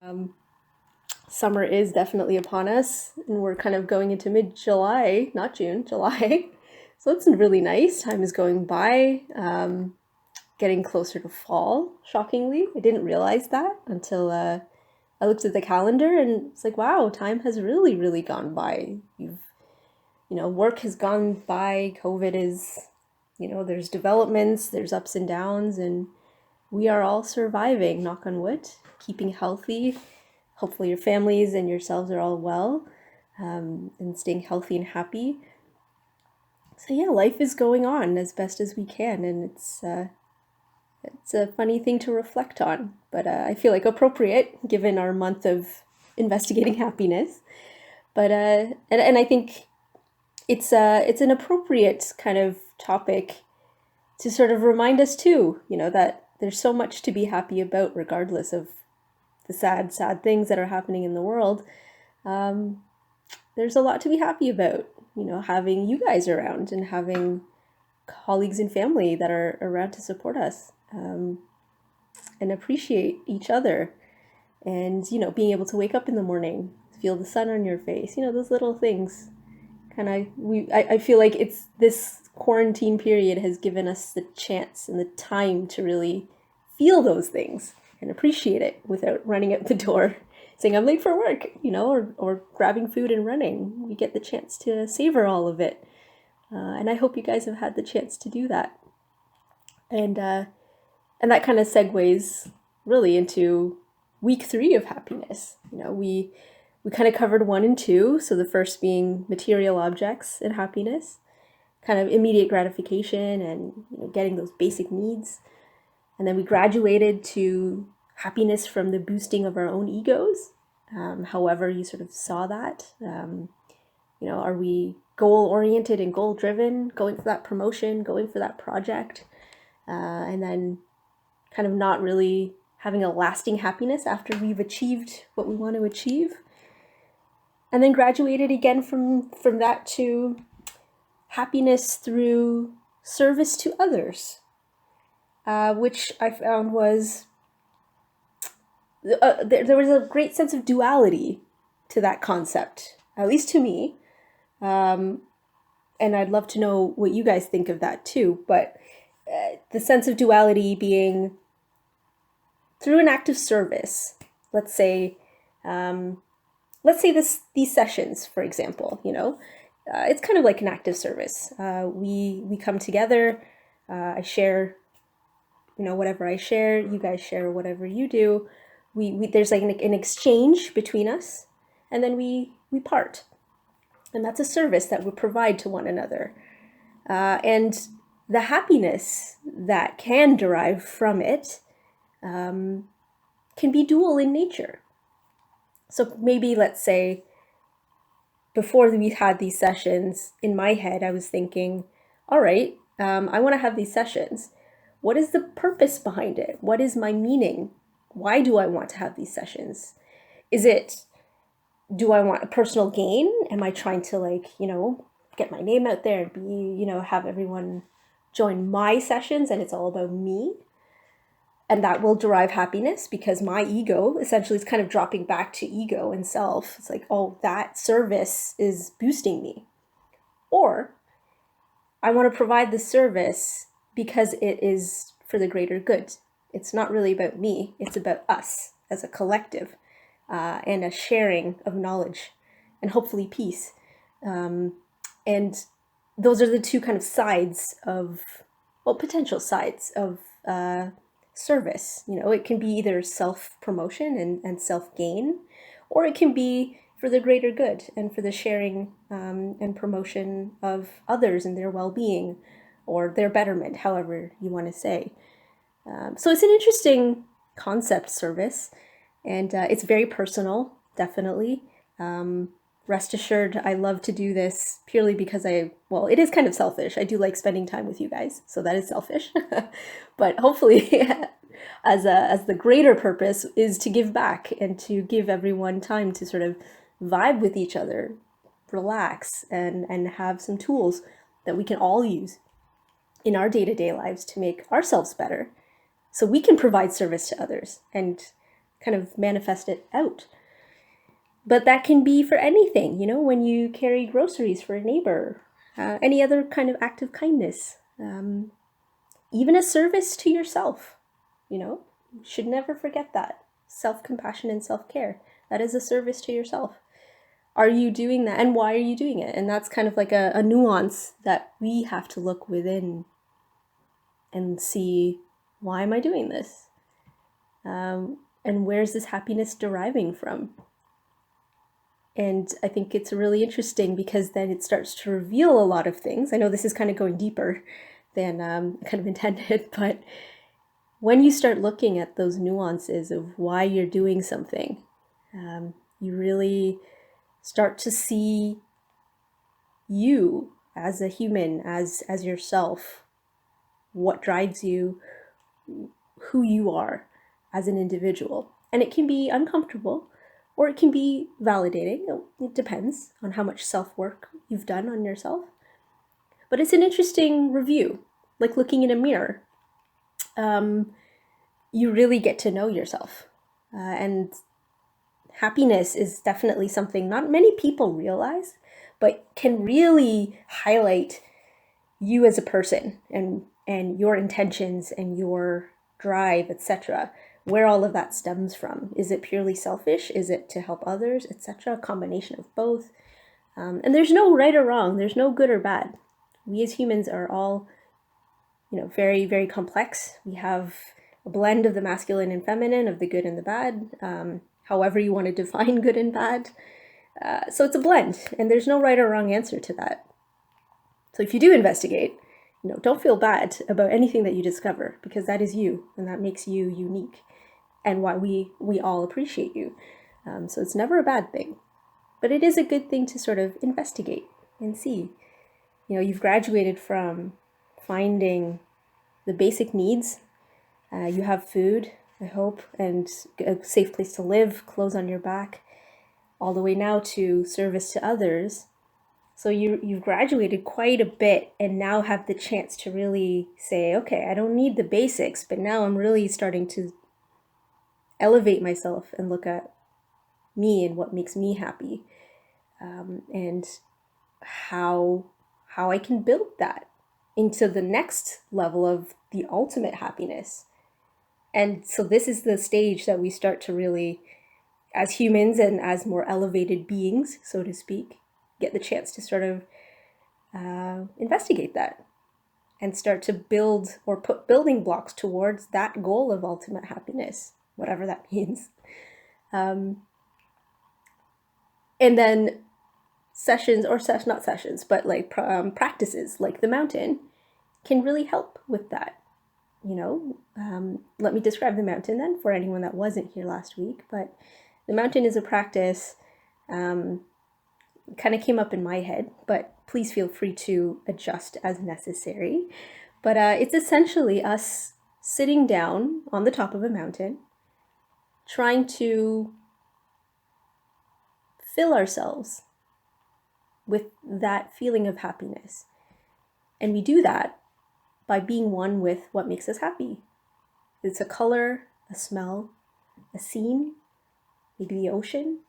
Um, Summer is definitely upon us, and we're kind of going into mid-July, not June, July. So it's really nice. Time is going by, getting closer to fall, shockingly. I didn't realize that until I looked at the calendar and it's like, wow, time has really, really gone by. Work has gone by, COVID is, there's developments, there's ups and downs, and we are all surviving, knock on wood, keeping healthy. Hopefully, your families and yourselves are all well, and staying healthy and happy. So yeah, life is going on as best as we can, and it's a funny thing to reflect on, but I feel like appropriate given our month of investigating happiness. But and I think it's an appropriate kind of topic to sort of remind us too, that there's so much to be happy about, regardless of the sad things that are happening in the world. Um, there's a lot to be happy about, having you guys around and having colleagues and family that are around to support us, and appreciate each other. And, being able to wake up in the morning, feel the sun on your face, those little things. I feel like it's this quarantine period has given us the chance and the time to really feel those things and appreciate it without running out the door saying I'm late for work, or grabbing food and running. We get the chance to savor all of it. And I hope you guys have had the chance to do that. And that kind of segues really into week 3 of happiness. We kind of covered 1 and 2. So the first being material objects and happiness, kind of immediate gratification and getting those basic needs. And then we graduated to happiness from the boosting of our own egos. However you sort of saw that. Are we goal oriented and goal driven, going for that promotion, going for that project, and then kind of not really having a lasting happiness after we've achieved what we want to achieve. And then graduated again from that to happiness through service to others, which I found was there was a great sense of duality to that concept, at least to me. Um, and I'd love to know what you guys think of that too. But the sense of duality being through an act of service. Let's say, these sessions, for example. It's kind of like an act of service. We come together. I share, whatever I share. You guys share whatever you do. We there's like an exchange between us, and then we part, and that's a service that we provide to one another. And the happiness that can derive from it can be dual in nature. So maybe let's say before we had these sessions, in my head, I was thinking, all right, I want to have these sessions. What is the purpose behind it? What is my meaning? Why do I want to have these sessions? Is it, do I want a personal gain? Am I trying to get my name out there and be, have everyone join my sessions and it's all about me? And that will derive happiness because my ego essentially is kind of dropping back to ego and self. It's like, oh, that service is boosting me. Or I want to provide the service because it is for the greater good. It's not really about me, it's about us as a collective, and a sharing of knowledge and hopefully peace. And those are the two kind of sides of, well, potential sides of service. It can be either self-promotion and self-gain, or it can be for the greater good and for the sharing and promotion of others and their well-being or their betterment, however you want to say. So it's an interesting concept, service, and it's very personal, definitely. Rest assured, I love to do this purely because it is kind of selfish. I do like spending time with you guys, so that is selfish. But hopefully, as the greater purpose is to give back and to give everyone time to sort of vibe with each other, relax, and have some tools that we can all use in our day-to-day lives to make ourselves better so we can provide service to others. And kind of manifest it out. But that can be for anything, when you carry groceries for a neighbor, any other kind of act of kindness, even a service to yourself, you should never forget that. Self-compassion and self-care. That is a service to yourself. Are you doing that? And why are you doing it? And that's kind of like a nuance that we have to look within and see, why am I doing this? And where's this happiness deriving from? And I think it's really interesting because then it starts to reveal a lot of things. I know this is kind of going deeper than kind of intended, but when you start looking at those nuances of why you're doing something, you really start to see you as a human, as yourself, what drives you, who you are as an individual. And it can be uncomfortable, or it can be validating. It depends on how much self-work you've done on yourself. But it's an interesting review, like looking in a mirror. You really get to know yourself. And happiness is definitely something not many people realize, but can really highlight you as a person and your intentions and your drive, etc. Where all of that stems from. Is it purely selfish? Is it to help others, etc.? A combination of both. And there's no right or wrong. There's no good or bad. We as humans are all, very, very complex. We have a blend of the masculine and feminine, of the good and the bad, however you want to define good and bad. So it's a blend, and there's no right or wrong answer to that. So if you do investigate, don't feel bad about anything that you discover, because that is you, and that makes you unique, and why we all appreciate you. So it's never a bad thing, but it is a good thing to sort of investigate and see. You've graduated from finding the basic needs. You have food, I hope, and a safe place to live, clothes on your back, all the way now to service to others. So you've graduated quite a bit, and now have the chance to really say, okay, I don't need the basics, but now I'm really starting to elevate myself and look at me and what makes me happy, and how I can build that into the next level of the ultimate happiness. And so this is the stage that we start to really, as humans and as more elevated beings, so to speak, get the chance to sort of investigate that and start to build or put building blocks towards that goal of ultimate happiness, whatever that means. And then sessions, or not sessions, but like practices like the mountain can really help with that. Let me describe the mountain then for anyone that wasn't here last week. But the mountain is a practice, kind of came up in my head, but please feel free to adjust as necessary. But it's essentially us sitting down on the top of a mountain, trying to fill ourselves with that feeling of happiness. And we do that by being one with what makes us happy. It's a color, a smell, a scene, maybe the ocean,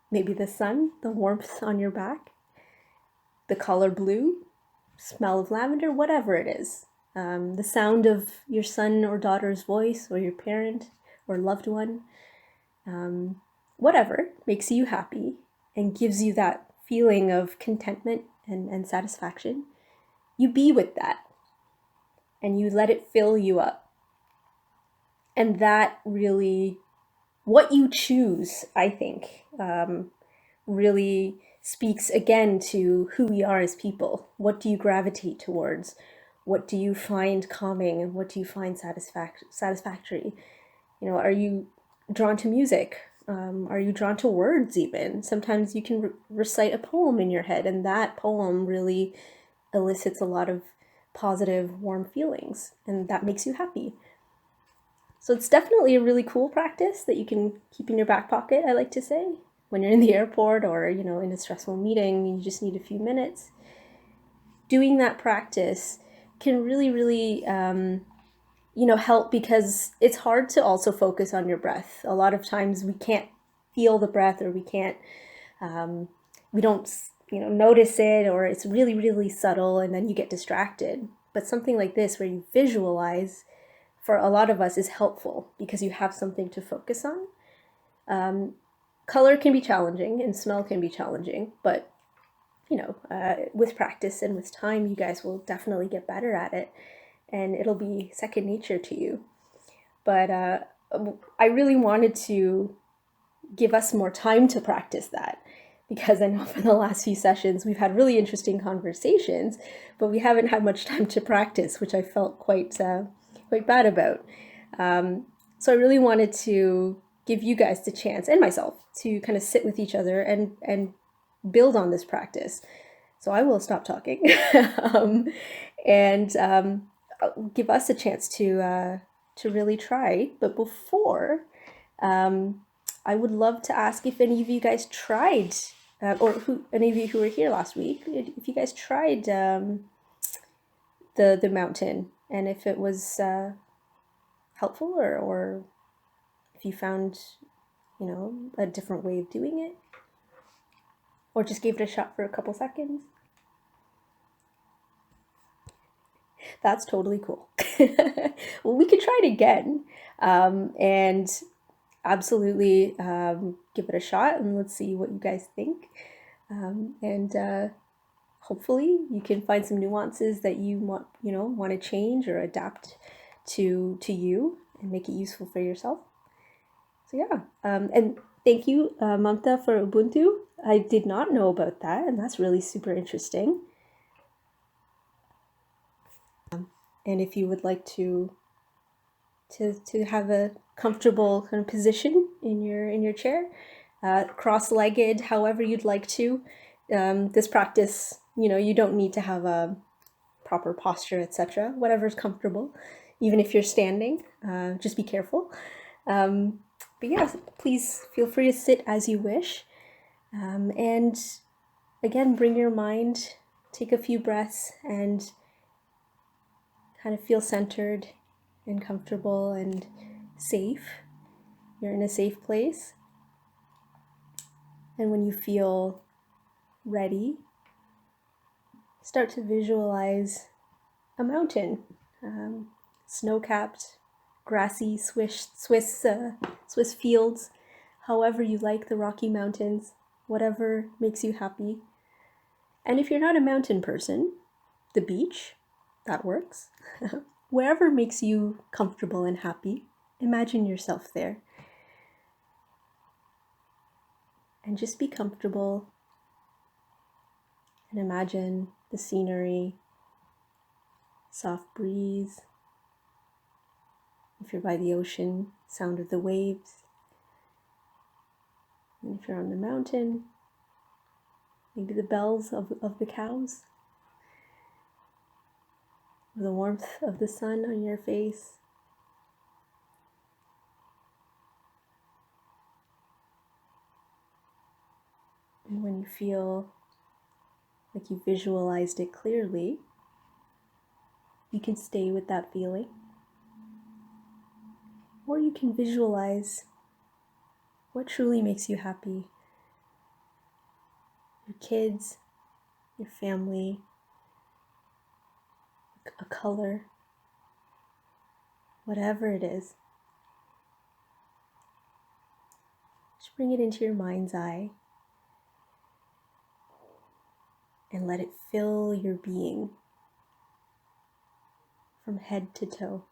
maybe the sun, the warmth on your back, the color blue, smell of lavender, whatever it is. The sound of your son or daughter's voice, or your parent or loved one, whatever makes you happy and gives you that feeling of contentment and satisfaction. You be with that and you let it fill you up. And that really, what you choose, I think, really speaks again to who we are as people. What do you gravitate towards? What do you find calming, and what do you find satisfactory? Are you drawn to music? Are you drawn to words even? Sometimes you can recite a poem in your head, and that poem really elicits a lot of positive, warm feelings, and that makes you happy. So it's definitely a really cool practice that you can keep in your back pocket, I like to say, when you're in the airport or, in a stressful meeting, you just need a few minutes. Doing that practice can really, really help, because it's hard to also focus on your breath. A lot of times we can't feel the breath, or um, we don't, notice it, or it's really, really subtle, and then you get distracted. But something like this, where you visualize, for a lot of us is helpful because you have something to focus on. Color can be challenging and smell can be challenging, but with practice and with time, you guys will definitely get better at it, and it'll be second nature to you. But I really wanted to give us more time to practice that, because I know for the last few sessions we've had really interesting conversations, but we haven't had much time to practice, which I felt quite bad about. So I really wanted to give you guys the chance, and myself, to kind of sit with each other and build on this practice. So I will stop talking and give us a chance to really try. But before, I would love to ask if any of you guys tried, or any of you who were here last week, if you guys tried the mountain, and if it was helpful, or if you found a different way of doing it, or just gave it a shot for a couple seconds. That's totally cool. Well, we could try it again, and absolutely give it a shot, and let's see what you guys think. And hopefully you can find some nuances that you want to change or adapt to you, and make it useful for yourself. So yeah, and thank you, Mamta, for Ubuntu. I did not know about that, and that's really super interesting. And if you would like to have a comfortable kind of position in your chair, cross-legged, however you'd like to. This practice, you don't need to have a proper posture, etc. Whatever's comfortable, even if you're standing. Just be careful. But yeah, please feel free to sit as you wish. And again, bring your mind, take a few breaths, and kind of feel centered and comfortable and safe. You're in a safe place. And when you feel ready, start to visualize a mountain, snow-capped, grassy Swiss fields, however you like the Rocky Mountains, whatever makes you happy. And if you're not a mountain person, the beach, that works. Wherever makes you comfortable and happy, imagine yourself there. And just be comfortable, and imagine the scenery, soft breeze. If you're by the ocean, sound of the waves. And if you're on the mountain, maybe the bells of the cows, the warmth of the sun on your face. And when you feel like you visualized it clearly, you can stay with that feeling. Or you can visualize what truly makes you happy. Your kids, your family, a color, whatever it is. Just bring it into your mind's eye and let it fill your being from head to toe.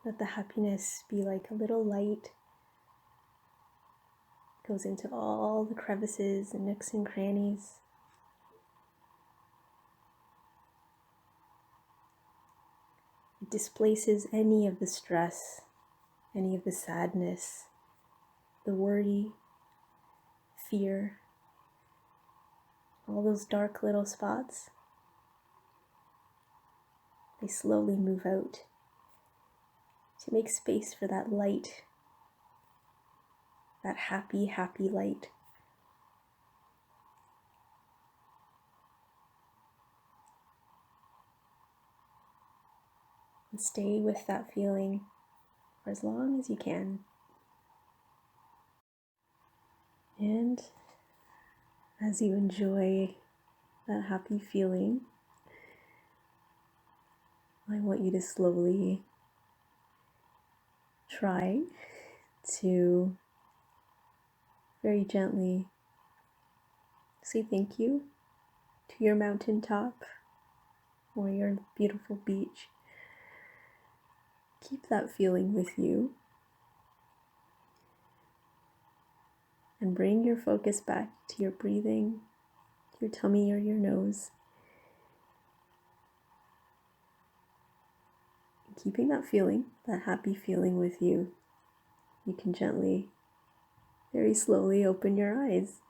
Let the happiness be like a little light. It goes into all the crevices and nooks and crannies. It displaces any of the stress, any of the sadness, the worry, fear, all those dark little spots. They slowly move out to make space for that light, that happy, happy light. And stay with that feeling for as long as you can. And as you enjoy that happy feeling, I want you to slowly try to very gently say thank you to your mountaintop or your beautiful beach. Keep that feeling with you and bring your focus back to your breathing, your tummy or your nose. Keeping that feeling, that happy feeling with you, you can gently, very slowly open your eyes.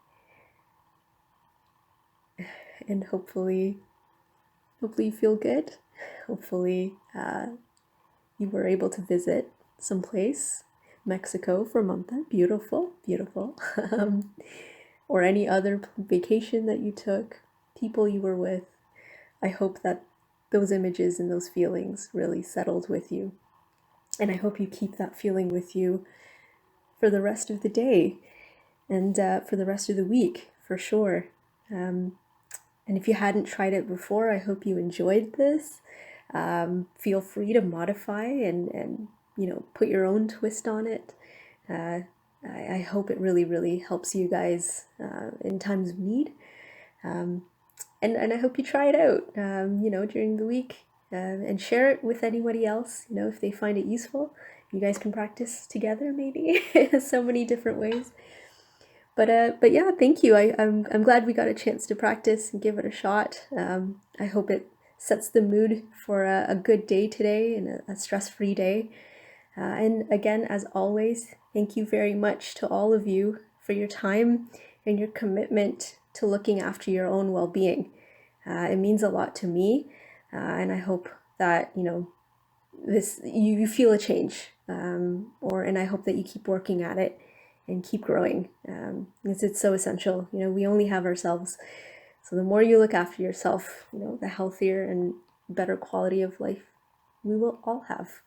And hopefully you feel good. Hopefully you were able to visit someplace, Mexico for a month. Beautiful, beautiful. Or any other vacation that you took, people you were with. I hope that those images and those feelings really settled with you. And I hope you keep that feeling with you for the rest of the day and for the rest of the week, for sure. And if you hadn't tried it before, I hope you enjoyed this. Feel free to modify and put your own twist on it. I hope it really helps you guys in times of need. And I hope you try it out, during the week, and share it with anybody else, if they find it useful. You guys can practice together, maybe, so many different ways. But yeah, thank you. I'm glad we got a chance to practice and give it a shot. I hope it sets the mood for a good day today and a stress-free day. And again, as always, thank you very much to all of you for your time and your commitment to looking after your own well-being. It means a lot to me, and I hope that you feel a change, and I hope that you keep working at it and keep growing, because it's so essential. We only have ourselves, so the more you look after yourself, the healthier and better quality of life we will all have.